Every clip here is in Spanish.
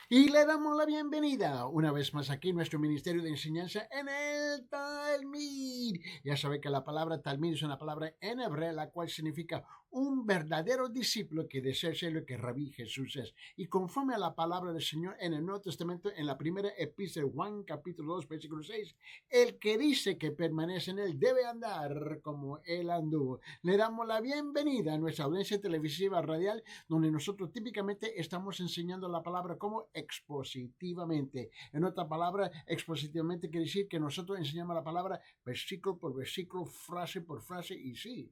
Y le damos la bienvenida una vez más aquí en nuestro Ministerio de Enseñanza en el Talmud. Ya sabe que la palabra Talmud es una palabra en hebreo, la cual significa un verdadero discípulo que desea ser lo que Rabí Jesús es. Y conforme a la palabra del Señor en el Nuevo Testamento, en la primera epístola de Juan, capítulo 2, versículo 6, el que dice que permanece en él debe andar como él anduvo. Le damos la bienvenida a nuestra audiencia televisiva radial, donde nosotros típicamente estamos enseñando la palabra como expositivamente. En otra palabra, expositivamente quiere decir que nosotros enseñamos la palabra versículo por versículo, frase por frase, y sí,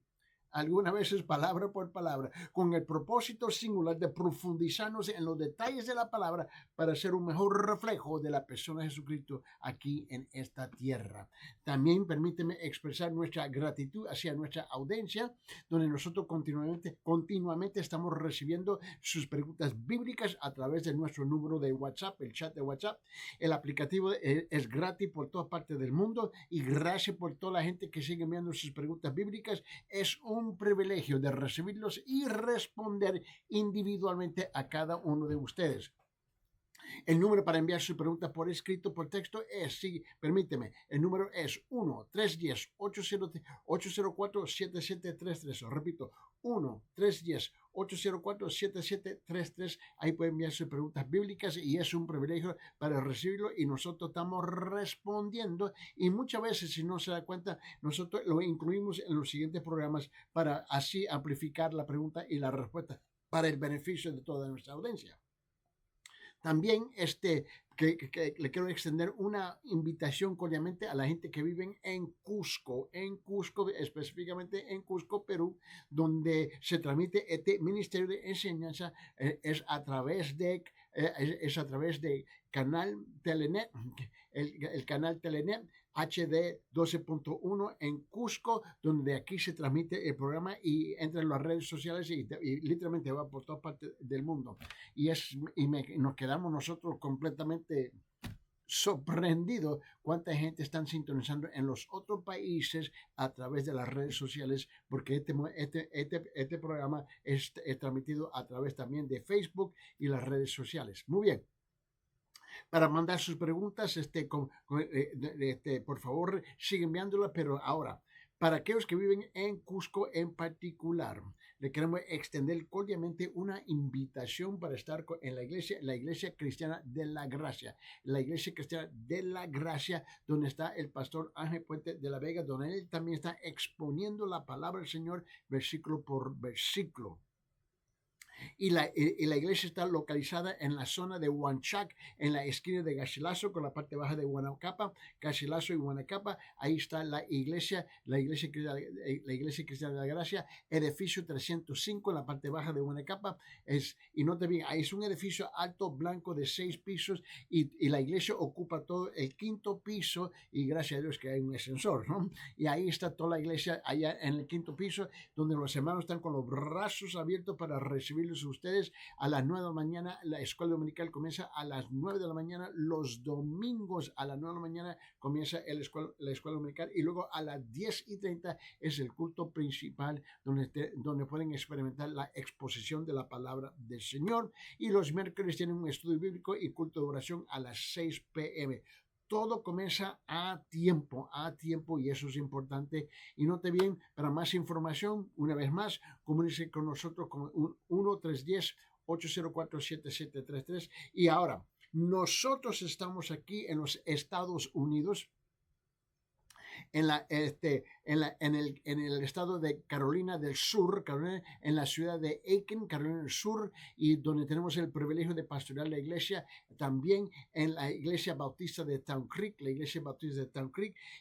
algunas veces palabra por palabra, con el propósito singular de profundizarnos en los detalles de la palabra para ser un mejor reflejo de la persona de Jesucristo aquí en esta tierra. También permíteme expresar nuestra gratitud hacia nuestra audiencia, donde nosotros continuamente estamos recibiendo sus preguntas bíblicas a través de nuestro número de WhatsApp, el chat de WhatsApp. El aplicativo es gratis por todas partes del mundo, y gracias por toda la gente que sigue enviando sus preguntas bíblicas. Es un privilegio de recibirlos y responder individualmente a cada uno de ustedes. El número para enviar su pregunta por escrito, por texto, es, sí, permíteme, el número es 1-310-804-7733. Repito, 1-310-804-7733. Ahí puede enviar sus preguntas bíblicas y es un privilegio para recibirlo, y nosotros estamos respondiendo, y muchas veces, si no se da cuenta, nosotros lo incluimos en los siguientes programas para así amplificar la pregunta y la respuesta para el beneficio de toda nuestra audiencia. También que le quiero extender una invitación cordialmente a la gente que vive en Cusco, específicamente en Cusco, Perú, donde se transmite este ministerio de enseñanza. Es a través de canal Telenet, el canal Telenet HD 12.1 en Cusco, donde aquí se transmite el programa y entra en las redes sociales y literalmente va por todas partes del mundo. Nos quedamos nosotros completamente sorprendidos cuánta gente están sintonizando en los otros países a través de las redes sociales, porque este programa es transmitido a través también de Facebook y las redes sociales. Muy bien. Para mandar sus preguntas, por favor, sigue enviándolas, pero ahora, para aquellos que viven en Cusco en particular, le queremos extender cordialmente una invitación para estar en la Iglesia Cristiana de la Gracia. La Iglesia Cristiana de la Gracia, donde está el pastor Ángel Puente de la Vega, donde él también está exponiendo la palabra del Señor versículo por versículo. Y la iglesia está localizada en la zona de Huanchac, en la esquina de Garcilaso, con la parte baja de Guanacapa, Garcilaso y Guanacapa. Ahí está la iglesia Cristiana de la Gracia, edificio 305, en la parte baja de Guanacapa. Y no te bien, es un edificio alto, blanco, de 6 pisos, y la iglesia ocupa todo el 5º piso, y gracias a Dios que hay un ascensor, ¿no? Y ahí está toda la iglesia, allá en el 5º piso, donde los hermanos están con los brazos abiertos para recibirlos a ustedes. A las 9 de la mañana, la escuela dominical comienza a las 9 de la mañana. Los domingos a las 9 de la mañana comienza la escuela dominical, y luego a las 10:30 es el culto principal, donde pueden experimentar la exposición de la palabra del Señor. Y los miércoles tienen un estudio bíblico y culto de oración a las 6 p.m. Todo comienza a tiempo, y eso es importante. Y note bien, para más información, una vez más, comuníquese con nosotros con 1-310-804-7733. Y ahora, nosotros estamos aquí en los Estados Unidos, en el estado de Carolina del Sur, en la ciudad de Aiken, Carolina del Sur, y donde tenemos el privilegio de pastorear la iglesia. También en la iglesia bautista de Town Creek,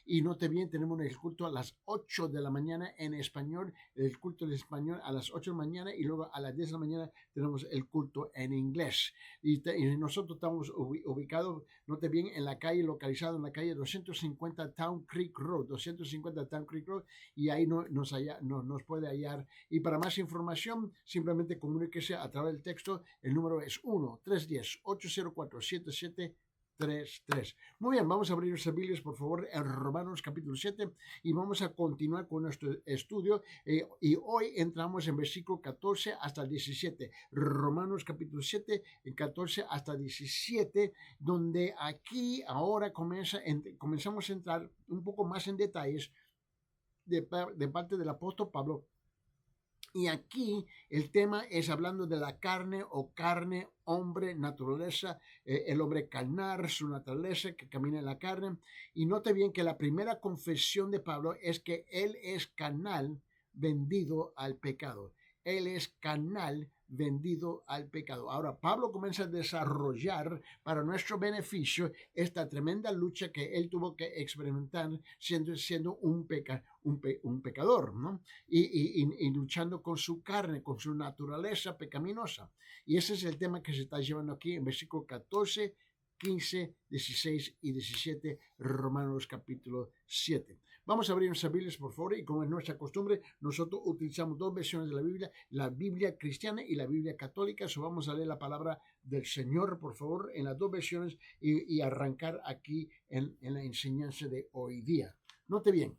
y note bien, tenemos el culto a las 8 de la mañana en español, el culto en español a las 8 de la mañana, y luego a las 10 de la mañana tenemos el culto en inglés. Y nosotros estamos ubicados, note bien, localizado en la calle 250 Town Creek Road, y ahí nos puede hallar. Y para más información, simplemente comuníquese a través del texto. El número es 1-310-804-7733. 3:3. Muy bien, vamos a abrir nuestras Biblias, por favor, en Romanos capítulo 7 y vamos a continuar con nuestro estudio. Y hoy entramos en versículo 14 hasta el 17. Romanos capítulo 7, 14 hasta 17, donde aquí ahora comenzamos a entrar un poco más en detalles de parte del apóstol Pablo. Y aquí el tema es hablando de la carne o carne, hombre, naturaleza, el hombre carnal, su naturaleza que camina en la carne. Y note bien que la primera confesión de Pablo es que él es carnal vendido al pecado. Él es carnal vendido al pecado. Ahora, Pablo comienza a desarrollar para nuestro beneficio esta tremenda lucha que él tuvo que experimentar siendo un pecador, ¿no? Y luchando con su carne, con su naturaleza pecaminosa. Y ese es el tema que se está llevando aquí en versículo 14, 15, 16 y 17, Romanos capítulo 7. Vamos a abrir nuestras Biblias, por favor, y como es nuestra costumbre, nosotros utilizamos dos versiones de la Biblia cristiana y la Biblia católica. So vamos a leer la palabra del Señor, por favor, en las dos versiones y arrancar aquí en la enseñanza de hoy día. Note bien,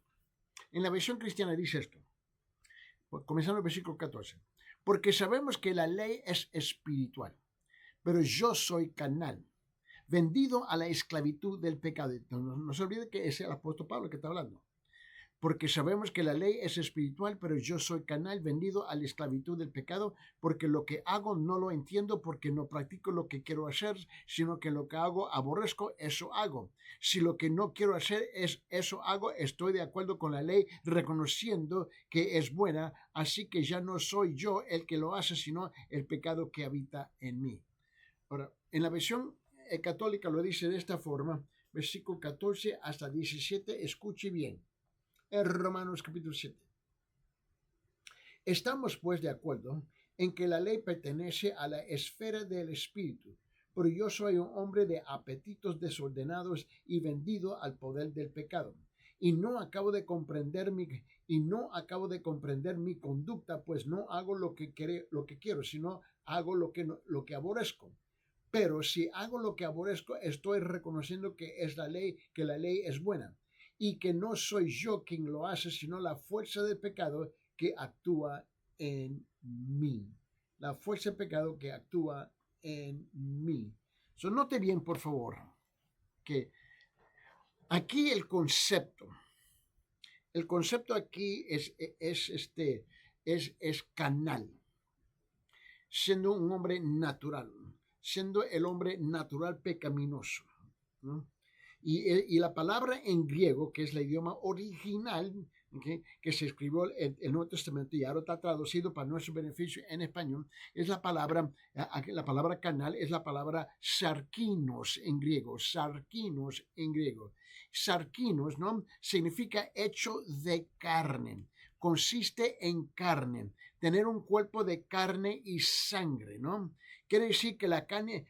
en la versión cristiana dice esto, comenzando el versículo 14, porque sabemos que la ley es espiritual, pero yo soy carnal, vendido a la esclavitud del pecado. No se olvide que es el apóstol Pablo que está hablando. Porque sabemos que la ley es espiritual, pero yo soy carnal, vendido a la esclavitud del pecado, porque lo que hago no lo entiendo, porque no practico lo que quiero hacer, sino que lo que hago aborrezco, eso hago. Si lo que no quiero hacer es eso hago, estoy de acuerdo con la ley, reconociendo que es buena, así que ya no soy yo el que lo hace, sino el pecado que habita en mí. Ahora, en la versión católica lo dice de esta forma, versículo 14 hasta 17, escuche bien. En Romanos capítulo 7. Estamos pues de acuerdo en que la ley pertenece a la esfera del espíritu, pero yo soy un hombre de apetitos desordenados y vendido al poder del pecado. Y no acabo de comprender mi conducta, pues no hago lo que quiero, sino hago lo que aborrezco. Pero si hago lo que aborrezco, estoy reconociendo que la ley es buena, y que no soy yo quien lo hace, sino la fuerza del pecado que actúa en mí. La fuerza del pecado que actúa en mí. So, note bien, por favor, que aquí el concepto aquí es carnal, siendo un hombre natural, siendo el hombre natural pecaminoso, ¿no? Y la palabra en griego, que es el idioma original, ¿okay?, que se escribió en el Nuevo Testamento y ahora está traducido para nuestro beneficio en español, es la palabra carnal, es la palabra sarkinos en griego, Sarkinos, ¿no? Significa hecho de carne, consiste en carne, tener un cuerpo de carne y sangre, ¿no? Quiere decir la carne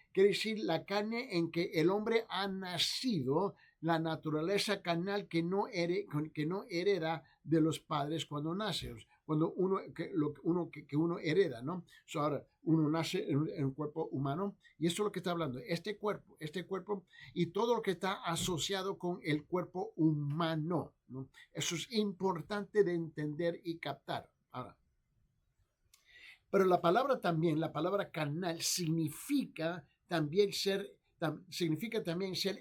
en que el hombre ha nacido, la naturaleza carnal que no hereda de los padres cuando nace, cuando uno hereda, ¿no? So, ahora uno nace en un cuerpo humano y esto es lo que está hablando, este cuerpo y todo lo que está asociado con el cuerpo humano, ¿no? Eso es importante de entender y captar. Ahora, pero la palabra carnal significa también ser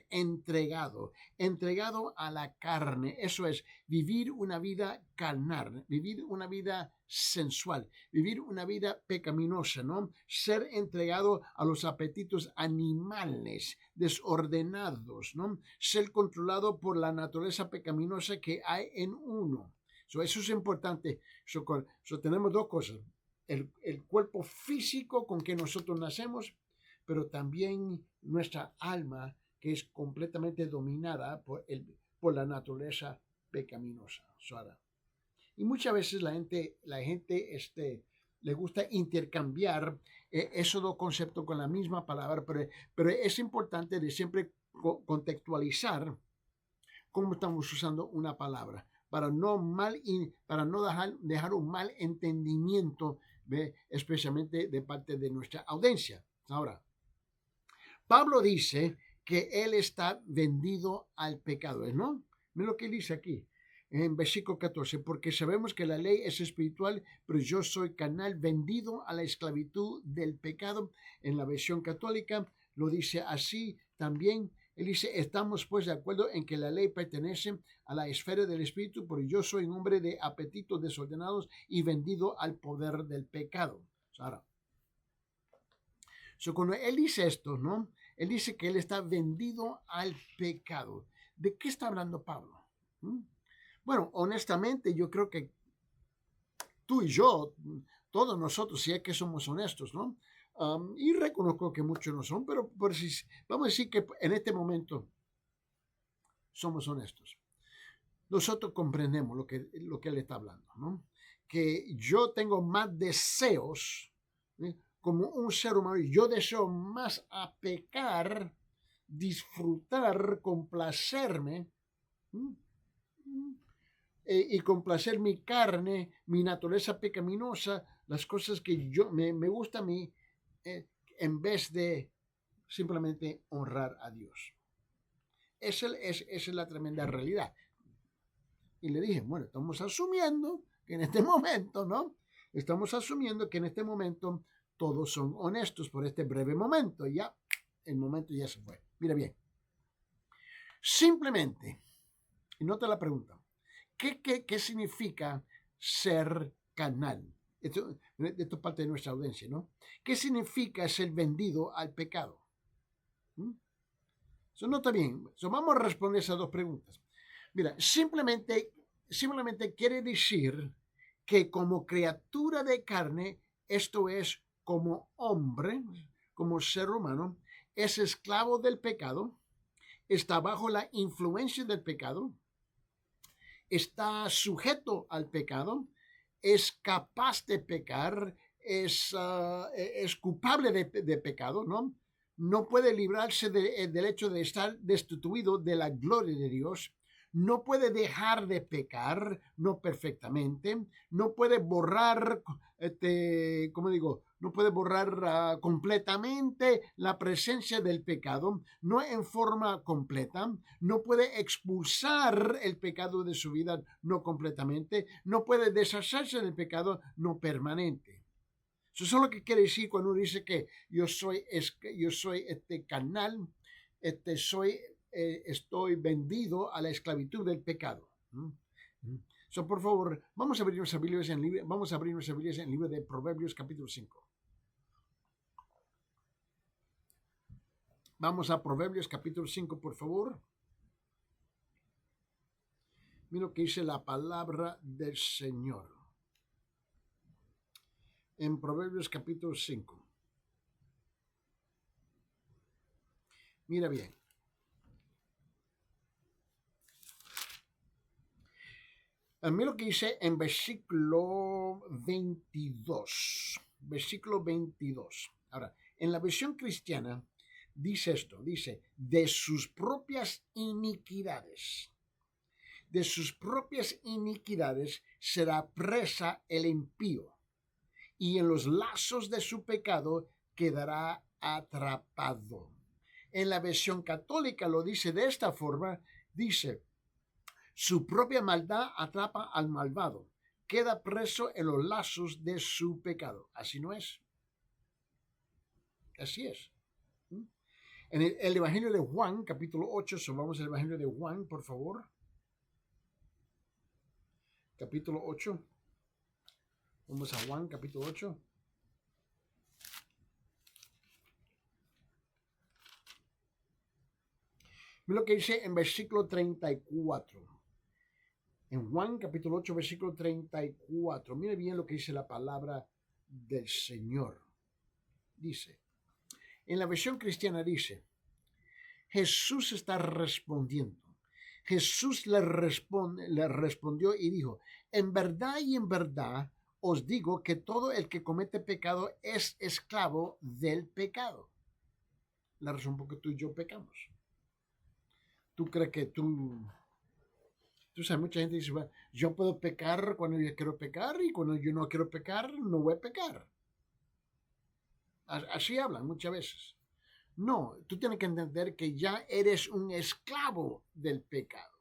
entregado a la carne. Eso es vivir una vida carnal, vivir una vida sensual, vivir una vida pecaminosa, ¿no? Ser entregado a los apetitos animales, desordenados, ¿no? Ser controlado por la naturaleza pecaminosa que hay en uno. Eso es importante. Tenemos dos cosas. El cuerpo físico con que nosotros nacemos, pero también nuestra alma que es completamente dominada por la naturaleza pecaminosa. Y muchas veces la gente le gusta intercambiar esos dos conceptos con la misma palabra, pero es importante de siempre contextualizar cómo estamos usando una palabra para no dejar un mal entendimiento, especialmente de parte de nuestra audiencia. Ahora, Pablo dice que él está vendido al pecado, ¿no? Mira lo que dice aquí, en versículo 14, porque sabemos que la ley es espiritual, pero yo soy carnal, vendido a la esclavitud del pecado. En la versión católica lo dice así también. Él dice, estamos pues de acuerdo en que la ley pertenece a la esfera del espíritu, pero yo soy un hombre de apetitos desordenados y vendido al poder del pecado. Ahora, cuando él dice esto, ¿no? Él dice que él está vendido al pecado. ¿De qué está hablando Pablo? Bueno, honestamente, yo creo que tú y yo, todos nosotros, si es que somos honestos, ¿no? Y reconozco que muchos no son, pero si, vamos a decir que en este momento somos honestos. Nosotros comprendemos lo que él está hablando, ¿no? Que yo tengo más deseos, ¿sí? Como un ser humano, yo deseo más a pecar, disfrutar, complacerme, y complacer mi carne, mi naturaleza pecaminosa, las cosas que me gusta a mí, en vez de simplemente honrar a Dios. Esa es la tremenda realidad. Y le dije, bueno, estamos asumiendo que en este momento, ¿no? Estamos asumiendo que en este momento todos son honestos por este breve momento. Ya, el momento ya se fue. Mira bien. Simplemente, y nota la pregunta, ¿qué significa ser carnal? Esto es parte de nuestra audiencia, ¿no? ¿Qué significa ser vendido al pecado? Eso no está bien. Vamos a responder esas dos preguntas. Mira, simplemente quiere decir que como criatura de carne, esto es como hombre, como ser humano, es esclavo del pecado, está bajo la influencia del pecado, está sujeto al pecado, es capaz de pecar, es culpable de pecado, ¿no? No puede librarse del hecho de estar destituido de la gloria de Dios, no puede dejar de pecar, no perfectamente, no puede borrar, ¿cómo digo? No puede borrar completamente la presencia del pecado, no en forma completa, no puede expulsar el pecado de su vida, no completamente, no puede deshacerse del pecado, no permanente. Eso es lo que quiere decir cuando uno dice que yo soy carnal, estoy vendido a la esclavitud del pecado. Por favor, vamos a abrir nuestras Biblias en el libro de Proverbios capítulo 5. Vamos a Proverbios capítulo 5, por favor. Mira lo que dice la palabra del Señor. En Proverbios capítulo 5. Mira bien. Mira lo que dice en versículo 22. Versículo 22. Ahora, en la versión cristiana dice esto, dice, de sus propias iniquidades. De sus propias iniquidades será presa el impío, y en los lazos de su pecado quedará atrapado. En la versión católica lo dice de esta forma, dice, su propia maldad atrapa al malvado, queda preso en los lazos de su pecado. Así no es. Así es. En el Evangelio de Juan, capítulo 8, vamos al Evangelio de Juan, por favor. Capítulo 8. Vamos a Juan, capítulo 8. Mira lo que dice en versículo 34. En Juan, capítulo 8, versículo 34. Mire bien lo que dice la palabra del Señor. Dice, en la versión cristiana dice, Jesús está respondiendo. Jesús le respondió y dijo, en verdad y en verdad os digo que todo el que comete pecado es esclavo del pecado. La razón por que tú y yo pecamos. ¿Tú crees que tú sabes, mucha gente dice, bueno, yo puedo pecar cuando yo quiero pecar y cuando yo no quiero pecar, no voy a pecar. Así hablan muchas veces. No, tú tienes que entender que ya eres un esclavo del pecado.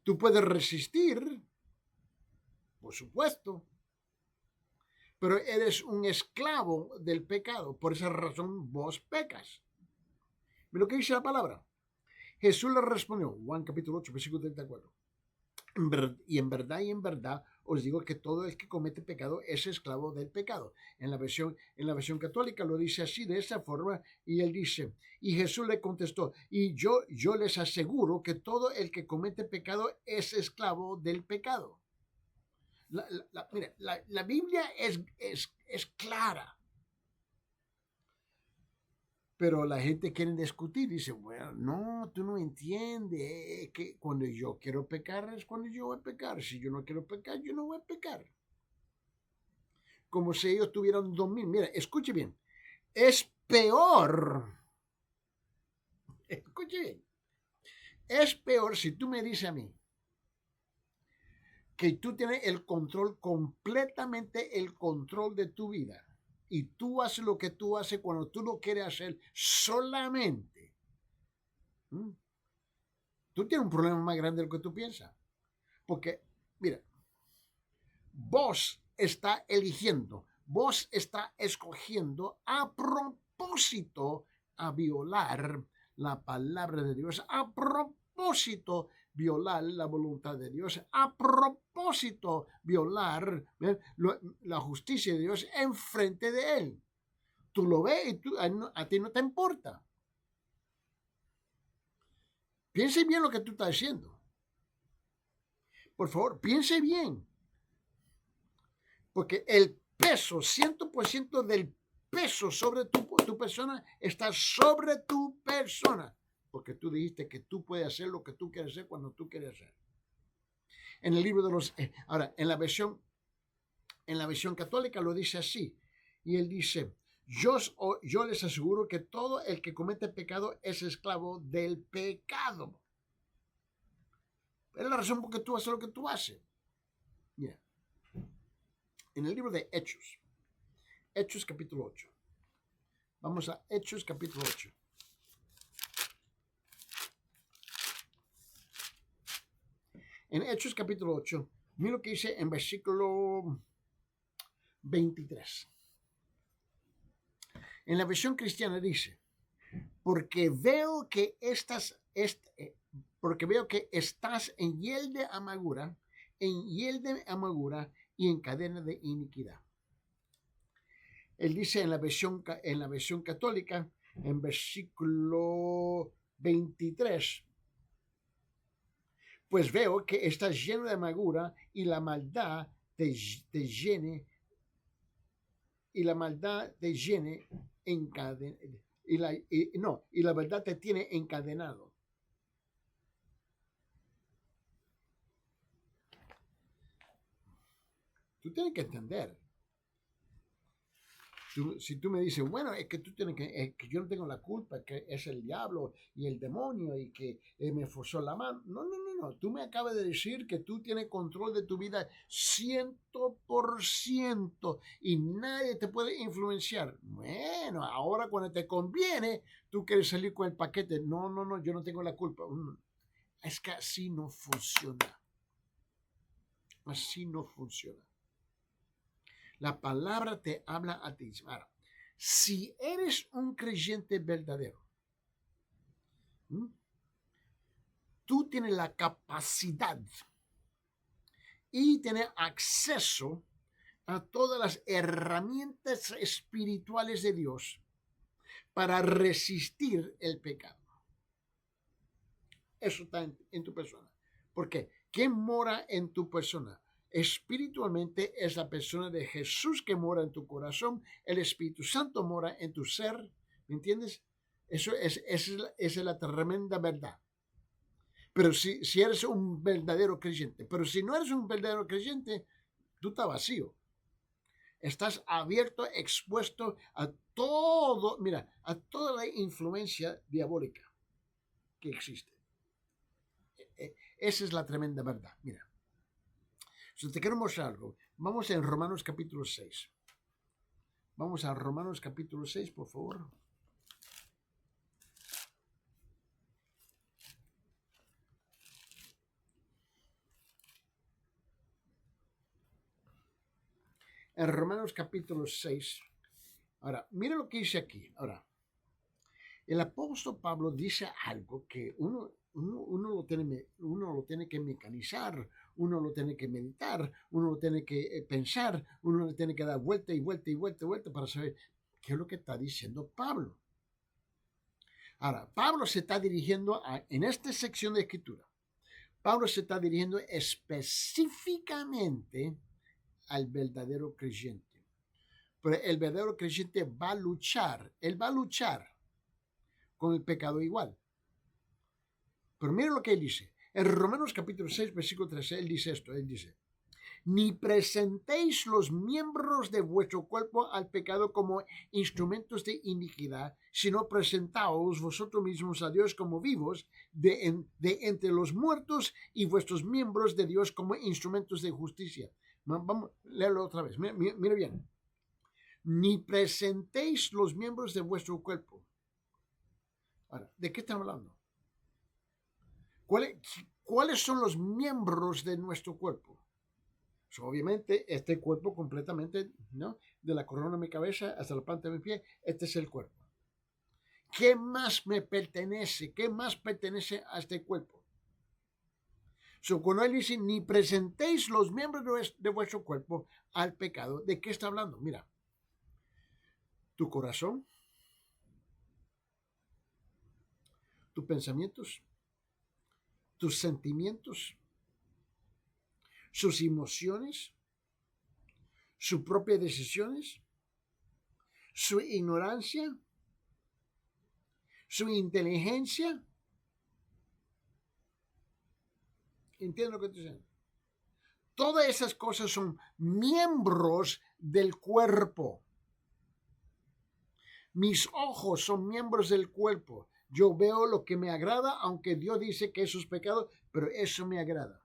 Tú puedes resistir, por supuesto, pero eres un esclavo del pecado. Por esa razón vos pecas. ¿Ve lo que dice la palabra? Jesús le respondió, Juan capítulo 8, versículo 34. Y en verdad os digo que todo el que comete pecado es esclavo del pecado. En la versión católica lo dice así, de esa forma, y él dice, y Jesús le contestó, y yo les aseguro que todo el que comete pecado es esclavo del pecado. Mira, la Biblia es clara. Pero la gente quiere discutir, dice, bueno, no, tú no entiendes que cuando yo quiero pecar es cuando yo voy a pecar. Si yo no quiero pecar, yo no voy a pecar. Como si ellos tuvieran dominio. Mira, escuche bien, es peor, escuche bien, es peor si tú me dices a mí que tú tienes el control, completamente el control de tu vida. Y tú haces lo que tú haces cuando tú lo quieres hacer solamente. Tú tienes un problema más grande de lo que tú piensas. Porque, mira, vos está eligiendo, vos está escogiendo a propósito a violar la palabra de Dios, a propósito violar la voluntad de Dios, a propósito violar la justicia de Dios enfrente de Él. Tú lo ves y a ti no te importa. Piense bien lo que tú estás haciendo. Por favor, piense bien. Porque el peso, 100% del peso sobre tu persona está sobre tu persona. Porque tú dijiste que tú puedes hacer lo que tú quieres hacer cuando tú quieres hacer. En el libro de los... ahora, en la versión católica lo dice así. Y él dice, yo les aseguro que todo el que comete pecado es esclavo del pecado. Es la razón por que tú haces lo que tú haces. Yeah. En el libro de Hechos capítulo 8. Vamos a Hechos capítulo 8. En Hechos capítulo 8, mira lo que dice en versículo 23. En la versión cristiana dice, porque veo que estás en hiel de amargura, y en cadena de iniquidad. Él dice en la versión católica, en versículo 23, pues veo que estás lleno de amargura y la maldad te llene y la verdad te tiene encadenado. Tú tienes que entender. Si tú me dices, bueno, es que tú tienes que yo no tengo la culpa, que es el diablo y el demonio y que me forzó la mano. No. Tú me acabas de decir que tú tienes control de tu vida 100% y nadie te puede influenciar. Bueno, ahora cuando te conviene, tú quieres salir con el paquete. No, yo no tengo la culpa. Es que así no funciona. Así no funciona. La palabra te habla a ti. Ahora, si eres un creyente verdadero, tú tienes la capacidad y tienes acceso a todas las herramientas espirituales de Dios para resistir el pecado. Eso está en tu persona. ¿Por qué? ¿Quién mora en tu persona? Espiritualmente es la persona de Jesús que mora en tu corazón, el Espíritu Santo mora en tu ser, ¿me entiendes? Esa es la tremenda verdad. Pero si eres un verdadero creyente, pero si no eres un verdadero creyente, tú estás vacío. Estás abierto, expuesto a todo, mira, a toda la influencia diabólica que existe. Esa es la tremenda verdad, mira. Si te quiero mostrar algo, vamos en Romanos capítulo 6. Vamos a Romanos capítulo 6, por favor. en Romanos capítulo 6. Ahora, mira lo que dice aquí. Ahora, el apóstol Pablo dice algo que uno lo tiene que mecanizar, uno lo tiene que meditar, uno lo tiene que pensar, uno le tiene que dar vuelta y vuelta y vuelta y vuelta para saber qué es lo que está diciendo Pablo. Ahora, Pablo se está dirigiendo en esta sección de escritura, Pablo se está dirigiendo específicamente al verdadero creyente. Pero el verdadero creyente va a luchar, él va a luchar con el pecado igual. Pero mira lo que él dice. En Romanos capítulo 6, versículo 13, él dice esto, él dice, ni presentéis los miembros de vuestro cuerpo al pecado como instrumentos de iniquidad, sino presentaos vosotros mismos a Dios como vivos de entre los muertos y vuestros miembros de Dios como instrumentos de justicia. Vamos a leerlo otra vez. Mira bien. Ni presentéis los miembros de vuestro cuerpo. Ahora, ¿de qué estamos hablando? ¿Cuáles son los miembros de nuestro cuerpo? Obviamente, este cuerpo completamente, ¿no? De la corona de mi cabeza hasta la planta de mi pie, este es el cuerpo. ¿Qué más me pertenece? ¿Qué más pertenece a este cuerpo? Cuando él dice, ni presentéis los miembros de vuestro cuerpo al pecado, ¿de qué está hablando? Mira, tu corazón, tus pensamientos, tus sentimientos, sus emociones, sus propias decisiones, su ignorancia, su inteligencia. ¿Entiendes lo que estoy diciendo? Todas esas cosas son miembros del cuerpo. Mis ojos son miembros del cuerpo. Yo veo lo que me agrada, aunque Dios dice que eso es pecado, pero eso me agrada.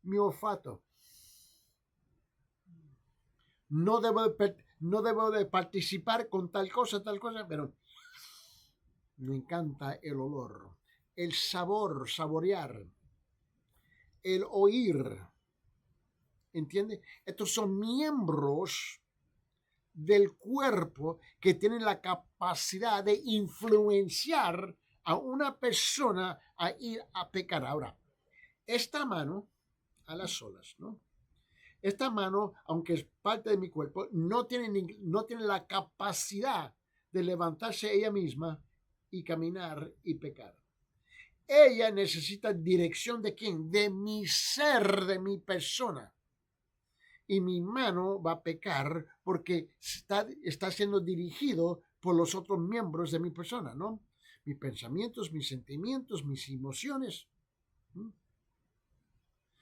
Mi olfato. No debo de participar con tal cosa, pero me encanta el olor, el sabor, saborear, el oír. ¿Entiende? Estos son miembros del cuerpo que tienen la capacidad de influenciar a una persona a ir a pecar. Ahora, esta mano, a las solas, ¿no? Esta mano, aunque es parte de mi cuerpo, no tiene la capacidad de levantarse ella misma y caminar y pecar. Ella necesita dirección ¿de quién? De mi ser, de mi persona. Y mi mano va a pecar porque está siendo dirigido por los otros miembros de mi persona, ¿no? Mis pensamientos, mis sentimientos, mis emociones.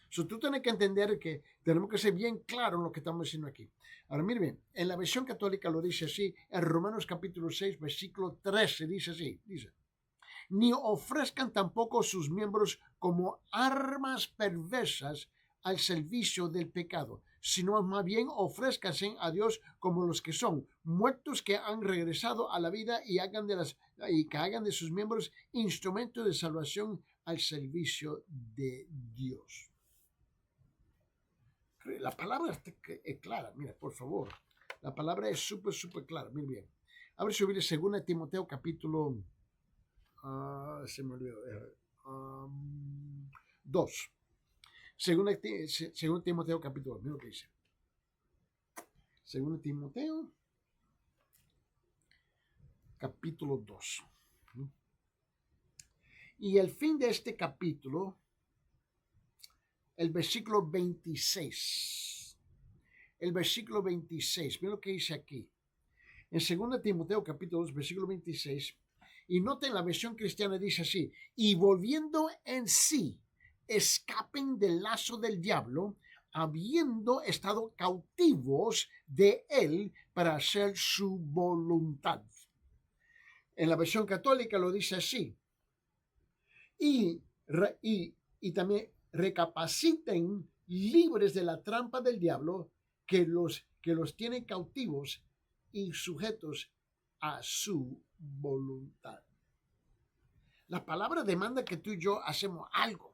Tú tienes que entender que tenemos que ser bien claros en lo que estamos diciendo aquí. Ahora, mire bien, en la versión católica lo dice así, en Romanos capítulo 6, versículo 13, dice así, dice, ni ofrezcan tampoco sus miembros como armas perversas al servicio del pecado, sino más bien ofrézcanse a Dios como los que son muertos que han regresado a la vida y que hagan de sus miembros instrumentos de salvación al servicio de Dios. La palabra es clara, mira, por favor. La palabra es súper clara, muy bien. Abre su Biblia, 2 Timoteo capítulo, se me olvidó, 2. Según Timoteo capítulo 2, mira lo que dice. 2 Timoteo capítulo 2. Y el fin de este capítulo, el versículo 26. El versículo 26, mira lo que dice aquí. En 2 Timoteo capítulo 2, versículo 26. Y noten, la versión cristiana dice así, y volviendo en sí, escapen del lazo del diablo, habiendo estado cautivos de él para hacer su voluntad. En la versión católica lo dice así. Y también recapaciten, libres de la trampa del diablo que los tiene cautivos y sujetos a su voluntad. La palabra demanda que tú y yo hacemos algo.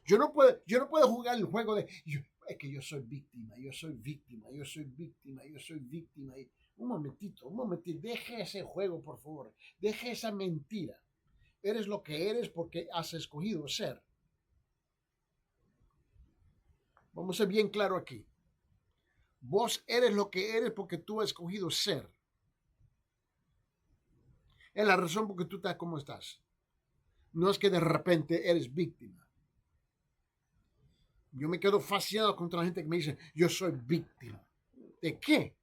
Yo no puedo jugar el juego de Es que yo soy víctima, yo soy víctima, yo soy víctima, yo soy víctima. Un momentito, deje ese juego, por favor. Deje esa mentira. Eres lo que eres porque has escogido ser. Vamos a ser bien claro aquí. Vos eres lo que eres porque tú has escogido ser. Es la razón por que tú estás como estás. No es que de repente eres víctima. Yo me quedo fascinado contra la gente que me dice, yo soy víctima. ¿De qué?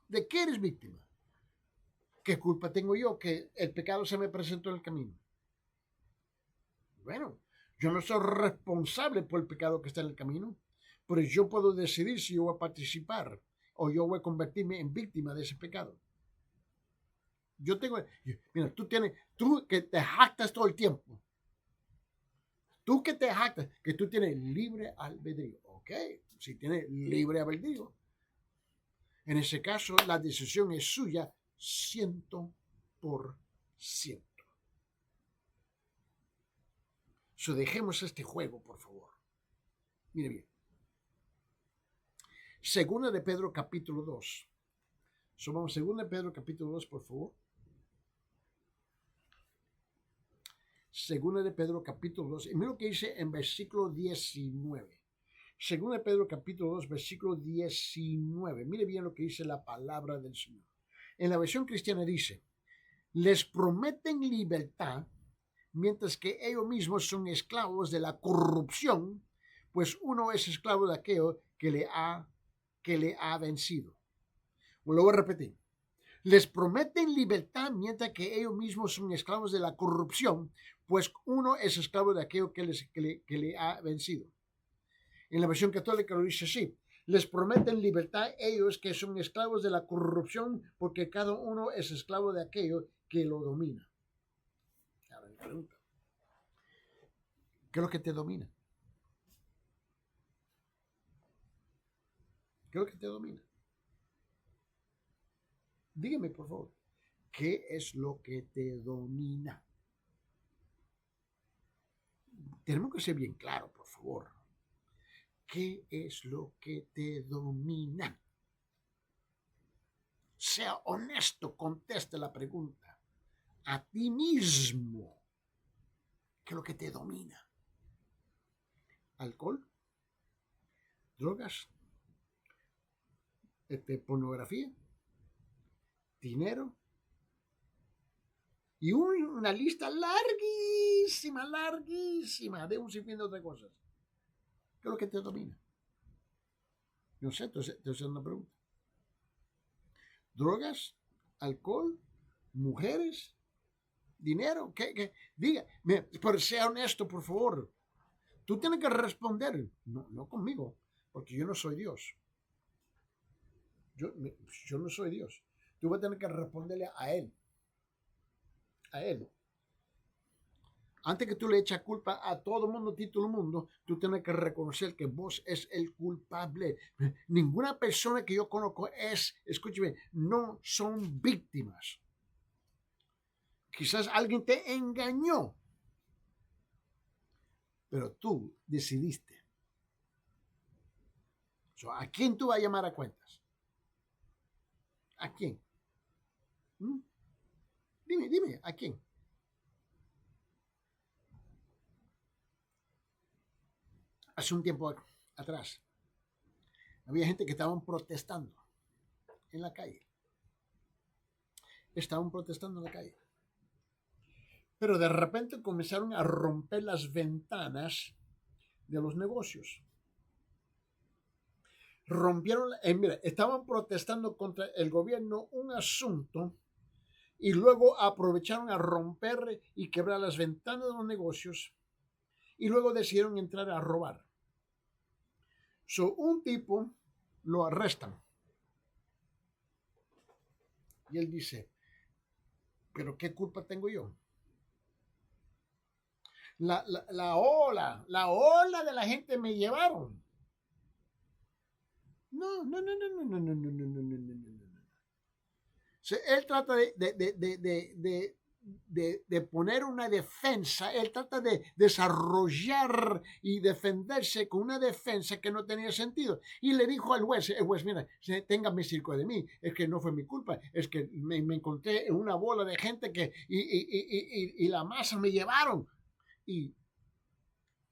¿De qué eres víctima? ¿Qué culpa tengo yo que el pecado se me presentó en el camino? Bueno, yo no soy responsable por el pecado que está en el camino, pero yo puedo decidir si yo voy a participar o yo voy a convertirme en víctima de ese pecado. Mira, tú que te jactas todo el tiempo, tú que te jactas, que tú tienes libre albedrío, ok, si tienes libre albedrío, en ese caso la decisión es suya 100%. So, dejemos este juego, por favor. Mire bien. Segunda de Pedro capítulo 2. Vamos, segunda de Pedro capítulo 2, por favor. Segunda de Pedro capítulo 2. Y mira lo que dice en versículo 19. Segunda de Pedro capítulo 2, versículo 19. Mire bien lo que dice la palabra del Señor. En la versión cristiana dice, les prometen libertad mientras que ellos mismos son esclavos de la corrupción, pues uno es esclavo de aquello que le ha vencido. Lo voy a repetir. Les prometen libertad mientras que ellos mismos son esclavos de la corrupción, pues uno es esclavo de aquello que le ha vencido. En la versión católica lo dice así. Les prometen libertad ellos que son esclavos de la corrupción, porque cada uno es esclavo de aquello que lo domina. Ahora me pregunta, ¿qué es lo que te domina? ¿Qué es lo que te domina? Dígame, por favor, ¿qué es lo que te domina? Tenemos que ser bien claros, por favor. ¿Qué es lo que te domina? Sea honesto, conteste la pregunta. A ti mismo, ¿qué es lo que te domina? ¿Alcohol? ¿Drogas? ¿Pornografía? ¿Dinero? Y una lista larguísima de un sinfín de otras cosas. ¿Qué es lo que te domina? No sé, te estoy haciendo una pregunta. ¿Drogas? ¿Alcohol? ¿Mujeres? ¿Dinero? ¿Qué? Diga, pero sea honesto, por favor. Tú tienes que responder, no conmigo, porque yo no soy Dios. Yo no soy Dios. Tú vas a tener que responderle a Él. A Él. Antes que tú le eches culpa a todo el mundo, todo el mundo, tú tienes que reconocer que vos es el culpable. Ninguna persona que yo conozco escúcheme, no son víctimas. Quizás alguien te engañó, pero tú decidiste. ¿A quién tú vas a llamar a cuentas? ¿A quién? Dime, ¿a quién? Hace un tiempo atrás, había gente que estaban protestando en la calle. Pero de repente comenzaron a romper las ventanas de los negocios. Estaban protestando contra el gobierno un asunto y luego aprovecharon a romper y quebrar las ventanas de los negocios y luego decidieron entrar a robar. Un tipo lo arrestan y él dice, ¿pero qué culpa tengo yo? La ola de la gente me llevaron. No. Él trata de de poner una defensa, él trata de desarrollar y defenderse con una defensa que no tenía sentido. Y le dijo al juez, el juez, mira, tenga misericordia de mí, es que no fue mi culpa, es que me encontré en una bola de gente y la masa me llevaron. Y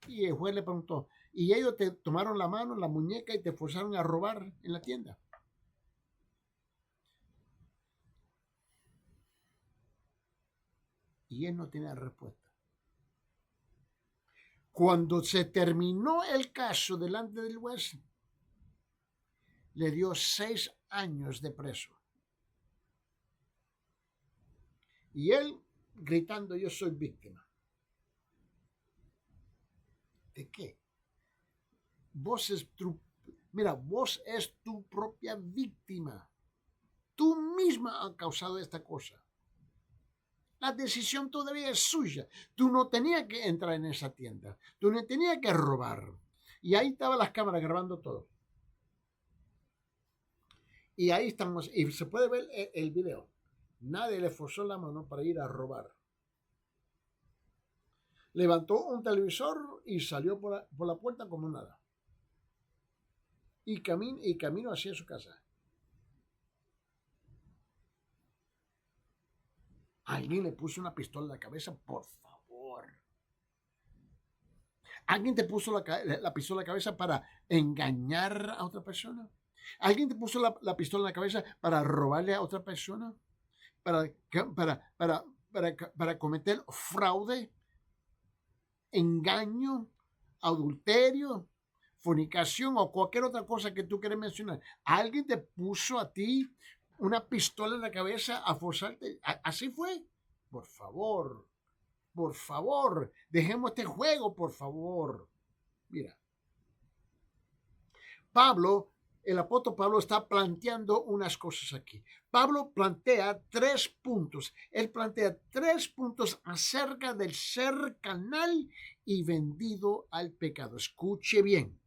el juez le preguntó, y ellos te tomaron la mano, la muñeca y te forzaron a robar en la tienda. Y él no tiene respuesta. Cuando se terminó el caso delante del juez, le dio 6 años de preso. Y él gritando, yo soy víctima. ¿De qué? Vos es tu propia víctima. Tú misma has causado esta cosa. La decisión todavía es suya. Tú no tenías que entrar en esa tienda. Tú no tenías que robar. Y ahí estaban las cámaras grabando todo. Y ahí estamos. Y se puede ver el video. Nadie le forzó la mano para ir a robar. Levantó un televisor y salió por la puerta como nada. Y camino hacia su casa. Alguien le puso una pistola en la cabeza, por favor. ¿Alguien te puso la pistola en la cabeza para engañar a otra persona? ¿Alguien te puso la pistola en la cabeza para robarle a otra persona? ¿Para cometer fraude, engaño, adulterio, fornicación o cualquier otra cosa que tú quieras mencionar? ¿Alguien te puso a ti una pistola en la cabeza a forzarte? ¿Así fue? Por favor, dejemos este juego, por favor. Mira, el apóstol Pablo está planteando unas cosas aquí. Pablo plantea 3 puntos. Él plantea 3 puntos acerca del ser carnal y vendido al pecado. Escuche bien.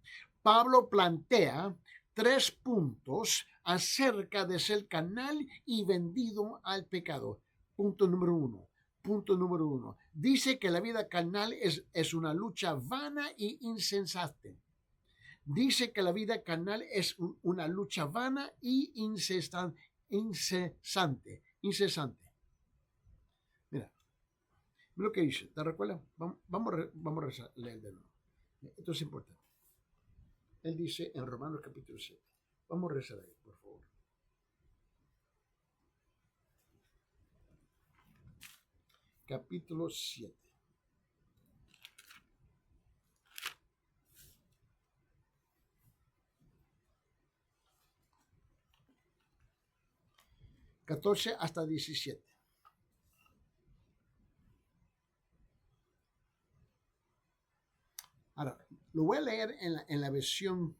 Pablo plantea 3 puntos acerca de ser carnal y vendido al pecado. Punto número 1. Dice que la vida carnal es una lucha vana y insensata. Dice que la vida carnal es una lucha vana y incesante. Mira lo que dice. ¿Te recuerdas? Vamos a leer de nuevo. Esto es importante. Él dice en Romanos capítulo 7. Vamos a rezar ahí, por favor. Capítulo 7. (14 hasta 17). Ahora, lo voy a leer en la versión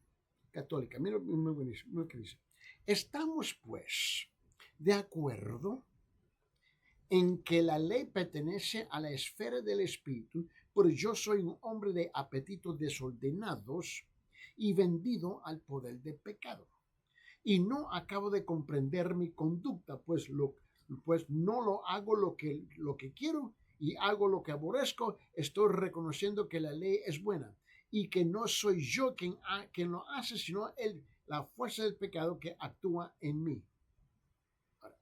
católica. Mira lo que dice. Estamos, pues, de acuerdo en que la ley pertenece a la esfera del espíritu, pero yo soy un hombre de apetitos desordenados y vendido al poder del pecado. Y no acabo de comprender mi conducta, pues no lo hago lo que quiero y hago lo que aborrezco. Estoy reconociendo que la ley es buena y que no soy yo quien lo hace, sino la fuerza del pecado que actúa en mí. Ahora,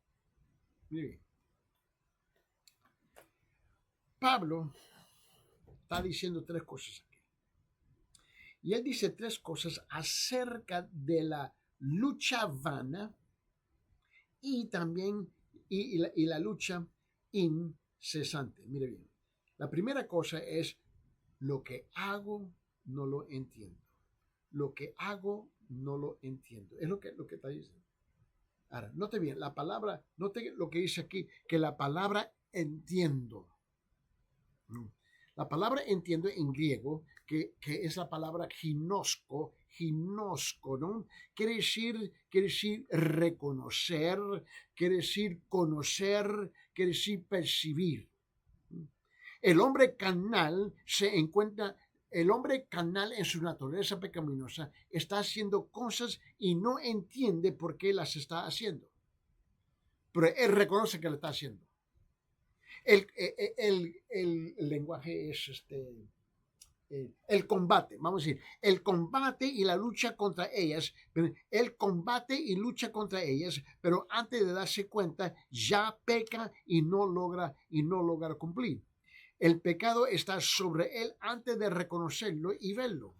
mire bien. Pablo está diciendo 3 cosas aquí. Y él dice 3 cosas acerca de la lucha vana y también y la lucha incesante. Mire bien. La primera cosa es lo que hago no lo entiendo. Lo que hago no lo entiendo. Es lo que está diciendo. Ahora, note bien, note lo que dice aquí, que la palabra entiendo. La palabra entiendo en griego, que es la palabra ginosko, ¿no? Quiere decir reconocer, quiere decir conocer, quiere decir percibir. El hombre carnal en su naturaleza pecaminosa está haciendo cosas y no entiende por qué las está haciendo. Pero él reconoce que lo está haciendo. El lenguaje es el combate, vamos a decir, el combate y la lucha contra ellas, el combate y lucha contra ellas, pero antes de darse cuenta ya peca y no logra cumplir. El pecado está sobre él antes de reconocerlo y verlo.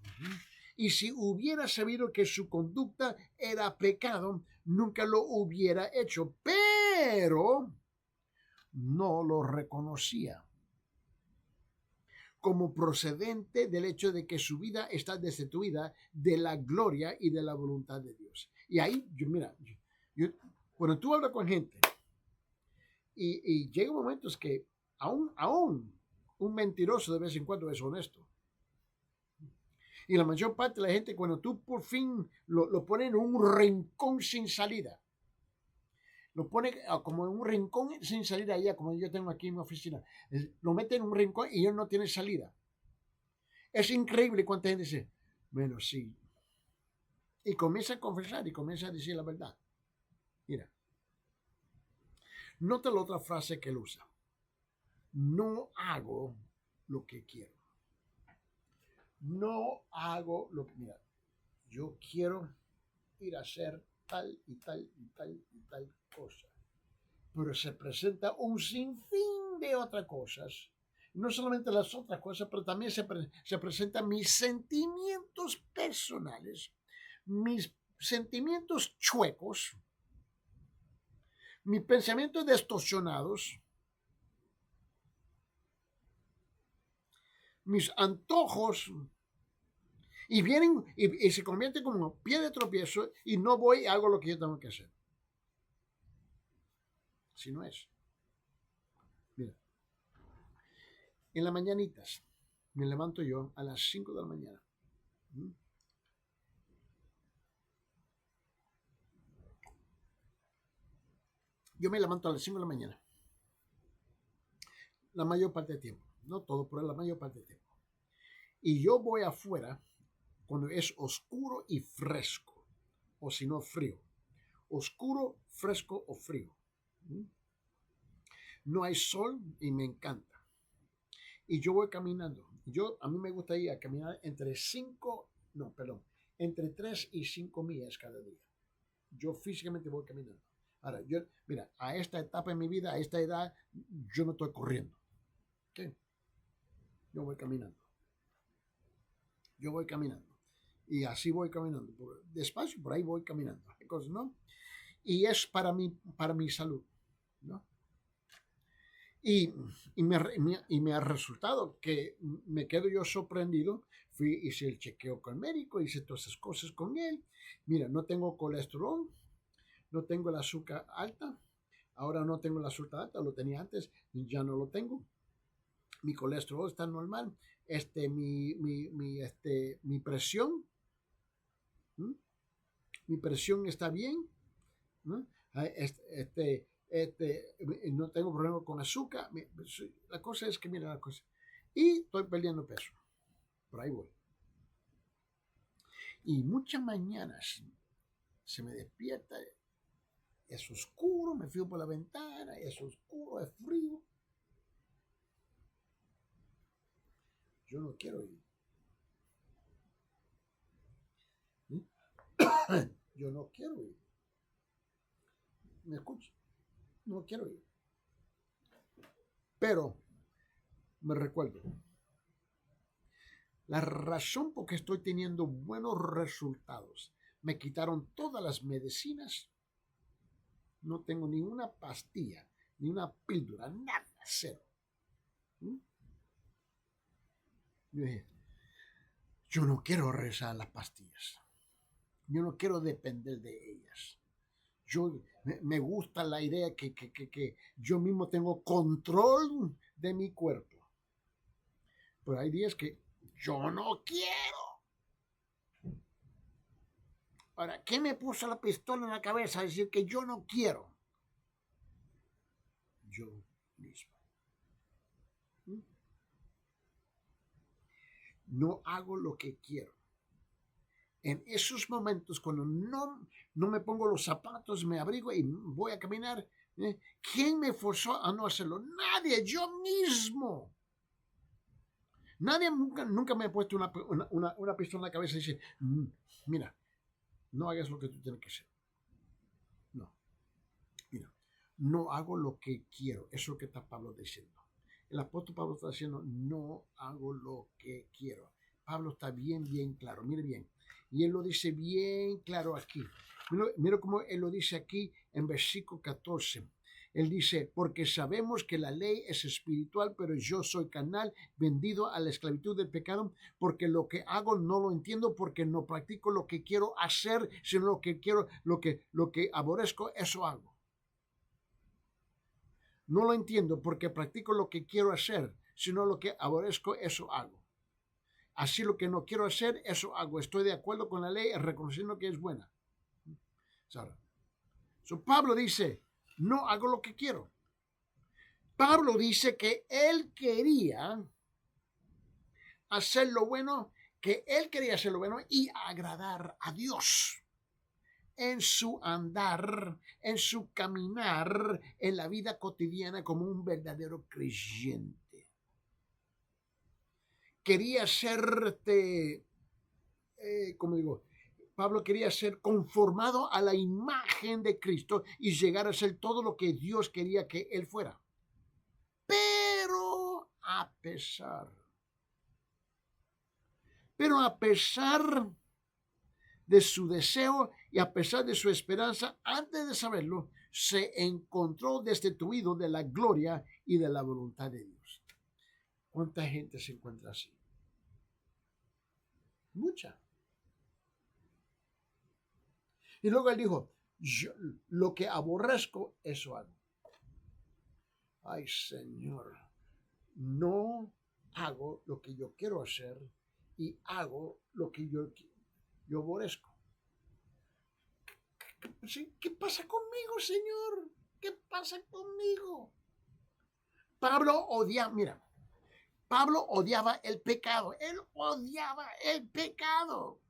Y si hubiera sabido que su conducta era pecado, nunca lo hubiera hecho, pero no lo reconocía como procedente del hecho de que su vida está destituida de la gloria y de la voluntad de Dios. Y ahí, mira, cuando tú hablas con gente y llega momentos que aún un mentiroso de vez en cuando es honesto. Y la mayor parte de la gente, cuando tú por fin lo pones en un rincón sin salida, lo pone como en un rincón sin salida allá, como yo tengo aquí en mi oficina, lo mete en un rincón y él no tiene salida. Es increíble cuánta gente dice, bueno, sí. Y comienza a confesar y comienza a decir la verdad. Mira, nota la otra frase que él usa. No hago lo que quiero. No hago lo que... Mira, yo quiero ir a hacer tal y tal y tal y tal cosa. Pero se presenta un sinfín de otras cosas. No solamente las otras cosas, pero también se presentan mis sentimientos personales, mis sentimientos chuecos, mis pensamientos distorsionados, mis antojos, y vienen y se convierten como pie de tropiezo y no voy y hago lo que yo tengo que hacer. Si no es. Mira, en las mañanitas me levanto yo a las 5 de la mañana. Yo me levanto a las 5 de la mañana. La mayor parte del tiempo. No todo, pero la mayor parte del tiempo. Y yo voy afuera cuando es oscuro y fresco. O si no, frío. Oscuro, fresco o frío. No hay sol y me encanta. Y yo voy caminando. A mí me gusta ir a caminar entre 3 y 5 millas cada día. Yo físicamente voy caminando. Ahora, mira, a esta etapa en mi vida, a esta edad, yo no estoy corriendo. ¿Qué? Yo voy caminando. Y así voy caminando. Despacio, por ahí voy caminando. Cosas, ¿no? Y es para mi salud, ¿no? Y me ha resultado que me quedo yo sorprendido. Hice el chequeo con el médico, hice todas esas cosas con él. Mira, no tengo colesterol, no tengo el azúcar alta. Ahora no tengo el azúcar alta, lo tenía antes, ya no lo tengo. Mi colesterol está normal. Mi presión, ¿m? Mi presión está bien, ¿no? No tengo problema con azúcar. La cosa es que, mira la cosa. Y estoy perdiendo peso. Por ahí voy. Y muchas mañanas se me despierta, es oscuro, me fijo por la ventana, es oscuro, es frío. Yo no quiero ir. Yo no quiero ir. ¿Me escucha? No quiero ir. Pero me recuerdo, la razón por que estoy teniendo buenos resultados, me quitaron todas las medicinas, no tengo ni una pastilla, ni una píldora, nada, cero. Yo dije, yo no quiero rezar las pastillas, yo no quiero depender de ellas. Me gusta la idea que yo mismo tengo control de mi cuerpo. Pero hay días que yo no quiero. Ahora, ¿qué me puso la pistola en la cabeza a decir que yo no quiero? Yo mismo. No hago lo que quiero. En esos momentos, cuando no me pongo los zapatos, me abrigo y voy a caminar, ¿Quién me forzó a no hacerlo? Nadie, yo mismo. Nadie nunca me ha puesto una pistola en la cabeza y dice, mira, no hagas lo que tú tienes que hacer. No, mira, no hago lo que quiero. Eso es lo que está Pablo diciendo. El apóstol Pablo está diciendo, no hago lo que quiero. Pablo está bien claro, mire bien. Y él lo dice bien claro aquí. Mira cómo él lo dice aquí en versículo 14. Él dice, porque sabemos que la ley es espiritual, pero yo soy carnal, vendido a la esclavitud del pecado, porque lo que hago no lo entiendo, porque no practico lo que quiero hacer, sino lo que quiero, lo que aborrezco, eso hago. No lo entiendo porque practico lo que quiero hacer, sino lo que aborrezco, eso hago. Así lo que no quiero hacer, eso hago. Estoy de acuerdo con la ley, reconociendo que es buena. Pablo dice, no hago lo que quiero. Pablo dice que él quería hacer lo bueno, y agradar a Dios en su andar, en su caminar, en la vida cotidiana como un verdadero creyente. Quería serte, como digo, Pablo quería ser conformado a la imagen de Cristo y llegar a ser todo lo que Dios quería que él fuera. Pero a pesar de su deseo y a pesar de su esperanza, antes de saberlo, se encontró destituido de la gloria y de la voluntad de Dios. ¿Cuánta gente se encuentra así? Mucha. Y luego él dijo, yo, lo que aborrezco, eso hago. Ay, Señor, no hago lo que yo quiero hacer y hago lo que yo aborrezco. ¿Qué pasa conmigo, Señor? ¿Qué pasa conmigo? Pablo odiaba el pecado. Él odiaba el pecado.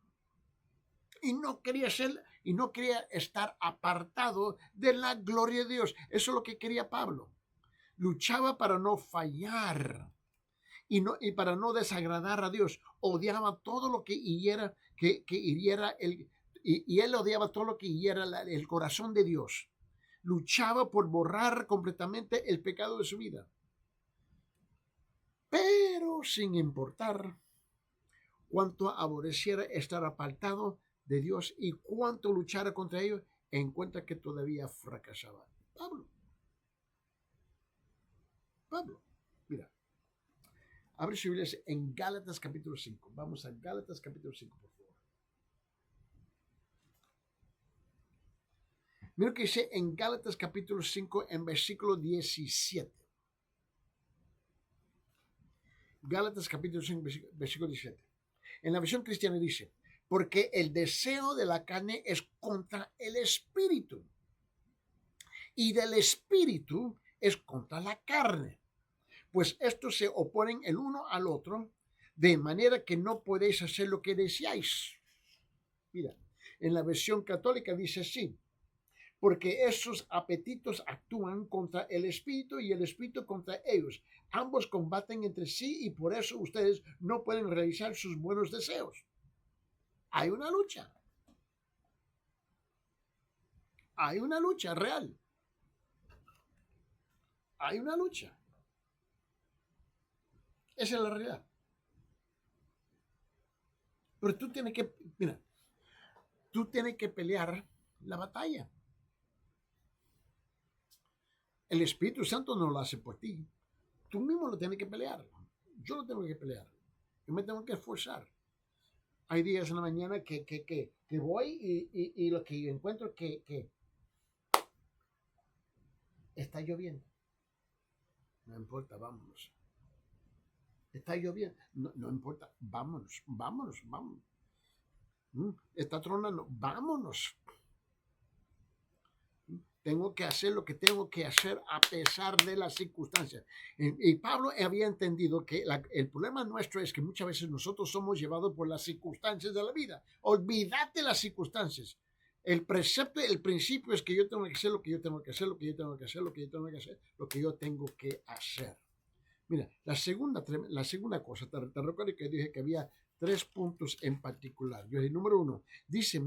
Y no quería estar apartado de la gloria de Dios. Eso es lo que quería Pablo. Luchaba para no fallar y para no desagradar a Dios. Odiaba todo lo que hiriera, y él odiaba todo lo que hiriera el corazón de Dios. Luchaba por borrar completamente el pecado de su vida. Pero sin importar cuánto aborreciera estar apartado de Dios y cuánto luchara contra ellos, encuentra que todavía fracasaba. Pablo, mira, abre su Biblia en Gálatas capítulo 5. Vamos a Gálatas capítulo 5, por favor. Mira lo que dice en Gálatas capítulo 5 en versículo 17. Gálatas capítulo 5, versículo 17. En la versión cristiana dice, porque el deseo de la carne es contra el espíritu y del espíritu es contra la carne, pues estos se oponen el uno al otro, de manera que no podéis hacer lo que deseáis. Mira, en la versión católica dice así, porque esos apetitos actúan contra el espíritu y el espíritu contra ellos. Ambos combaten entre sí y por eso ustedes no pueden realizar sus buenos deseos. Hay una lucha. Hay una lucha real. Hay una lucha. Esa es la realidad. Pero tú tienes que pelear la batalla. El Espíritu Santo no lo hace por ti. Tú mismo lo tienes que pelear. Yo lo tengo que pelear. Yo me tengo que esforzar. Hay días en la mañana que voy y lo que encuentro es que está lloviendo. No importa, vámonos. Está lloviendo. No importa, vámonos. Está tronando, vámonos. Tengo que hacer lo que tengo que hacer a pesar de las circunstancias. Y Pablo había entendido que el problema nuestro es que muchas veces nosotros somos llevados por las circunstancias de la vida. Olvídate las circunstancias. El precepto, el principio es que yo tengo que hacer lo que yo tengo que hacer, lo que yo tengo que hacer, lo que yo tengo que hacer, lo que yo tengo que hacer. Mira, la segunda cosa, te recuerdo que dije que había 3 puntos en particular. Yo dije, número uno, dice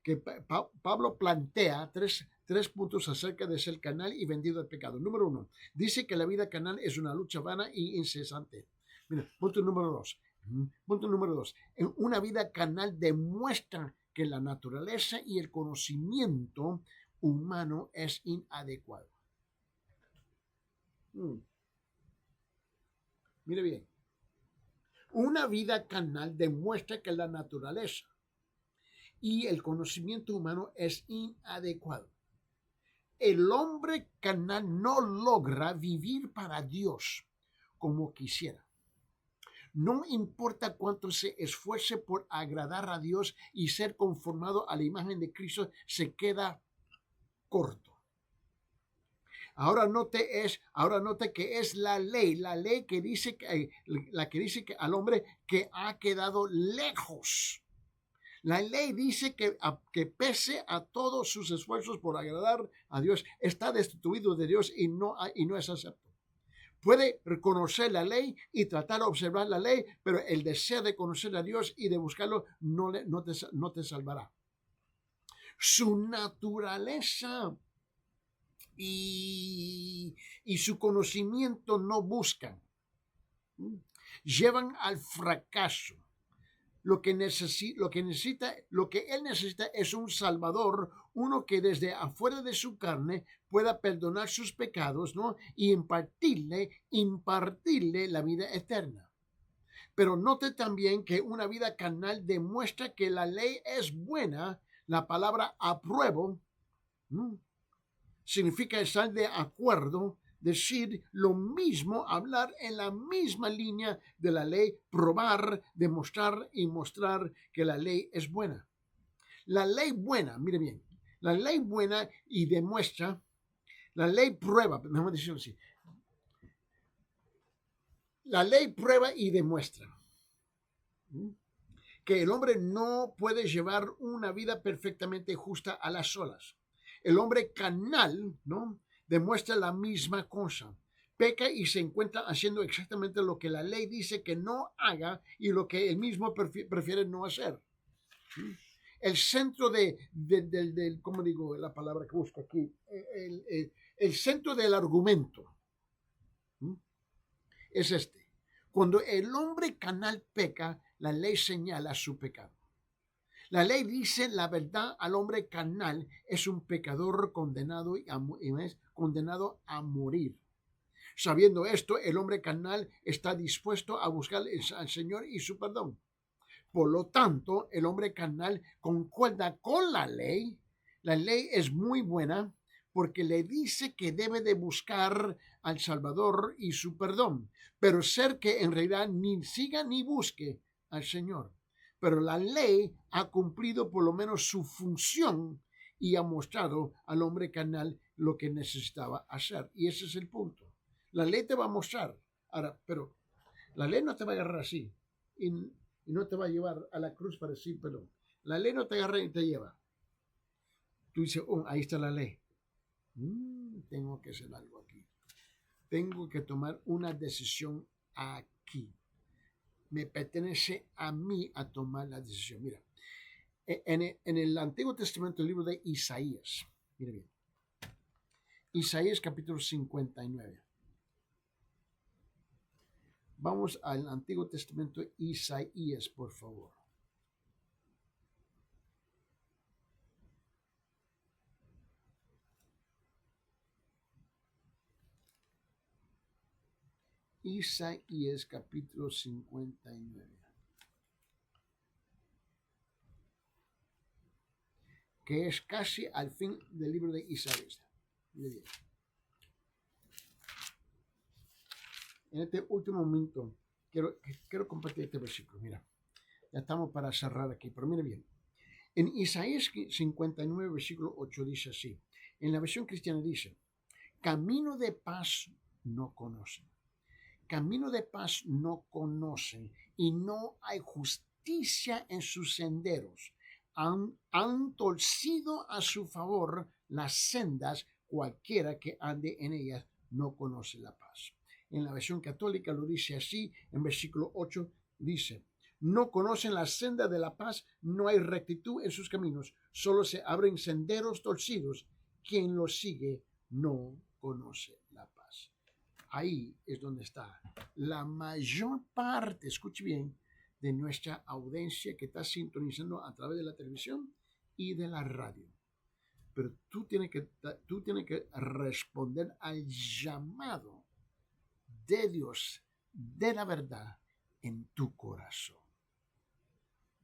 que Pablo plantea tres puntos acerca de ser canal y vendido al pecado. Número uno, dice que la vida canal es una lucha vana y incesante. Mira, punto número dos. Punto número dos, una vida canal demuestra que la naturaleza y el conocimiento humano es inadecuado. Mire bien, una vida canal demuestra que la naturaleza y el conocimiento humano es inadecuado. El hombre canal no logra vivir para Dios como quisiera. No importa cuánto se esfuerce por agradar a Dios y ser conformado a la imagen de Cristo, se queda corto. Ahora note que es la ley que dice que al hombre que ha quedado lejos. La ley dice que pese a todos sus esfuerzos por agradar a Dios, está destituido de Dios y no es acepto. Puede reconocer la ley y tratar de observar la ley, pero el deseo de conocer a Dios y de buscarlo no te salvará. Su naturaleza y su conocimiento no buscan. Llevan al fracaso. Lo que él necesita es un Salvador, uno que desde afuera de su carne pueda perdonar sus pecados, ¿no? Y impartirle la vida eterna. Pero note también que una vida carnal demuestra que la ley es buena. La palabra apruebo significa estar de acuerdo, decir lo mismo, hablar en la misma línea de la ley, probar, demostrar y mostrar que la ley es buena. La ley buena, mire bien, la ley buena y demuestra, la ley prueba, déjame decirlo así, la ley prueba y demuestra que el hombre no puede llevar una vida perfectamente justa a las solas. El hombre carnal, ¿no?, demuestra la misma cosa. Peca y se encuentra haciendo exactamente lo que la ley dice que no haga y lo que él mismo prefiere no hacer. El centro del ¿cómo digo la palabra que busco aquí? El centro del argumento es este. Cuando el hombre carnal peca, la ley señala su pecado. La ley dice la verdad al hombre carnal es un pecador condenado condenado a morir. Sabiendo esto, el hombre carnal está dispuesto a buscar al Señor y su perdón. Por lo tanto, el hombre carnal concuerda con la ley. La ley es muy buena porque le dice que debe de buscar al Salvador y su perdón, pero ser que en realidad ni siga ni busque al Señor. Pero la ley ha cumplido por lo menos su función y ha mostrado al hombre carnal lo que necesitaba hacer. Y ese es el punto. La ley te va a mostrar. Ahora, pero la ley no te va a agarrar así y no te va a llevar a la cruz para decir perdón. La ley no te agarra y te lleva. Tú dices, ahí está la ley. Tengo que hacer algo aquí. Tengo que tomar una decisión aquí. Me pertenece a mí a tomar la decisión. Mira, en el Antiguo Testamento, el libro de Isaías, mira bien, Isaías capítulo 59. Vamos al Antiguo Testamento, Isaías, por favor. Isaías capítulo 59. Que es casi al fin del libro de Isaías. Mire bien. En este último momento quiero compartir este versículo. Mira, ya estamos para cerrar aquí, pero mire bien. En Isaías 59, versículo 8 dice así. En la versión cristiana dice, camino de paz no conocen. Camino de paz no conocen y no hay justicia en sus senderos. han torcido a su favor las sendas, cualquiera que ande en ellas no conoce la paz. En la versión católica lo dice así, en versículo 8 dice, no conocen la senda de la paz, no hay rectitud en sus caminos, solo se abren senderos torcidos, quien los sigue no conoce la paz. Ahí es donde está la mayor parte, escuche bien, de nuestra audiencia que está sintonizando a través de la televisión y de la radio. Pero tú tienes que responder al llamado de Dios, de la verdad, en tu corazón.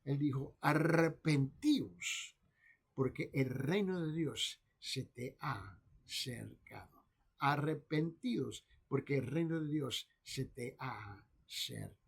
Él dijo, arrepentíos, porque el reino de Dios se te ha acercado. Arrepentidos, porque el reino de Dios se te ha acercado.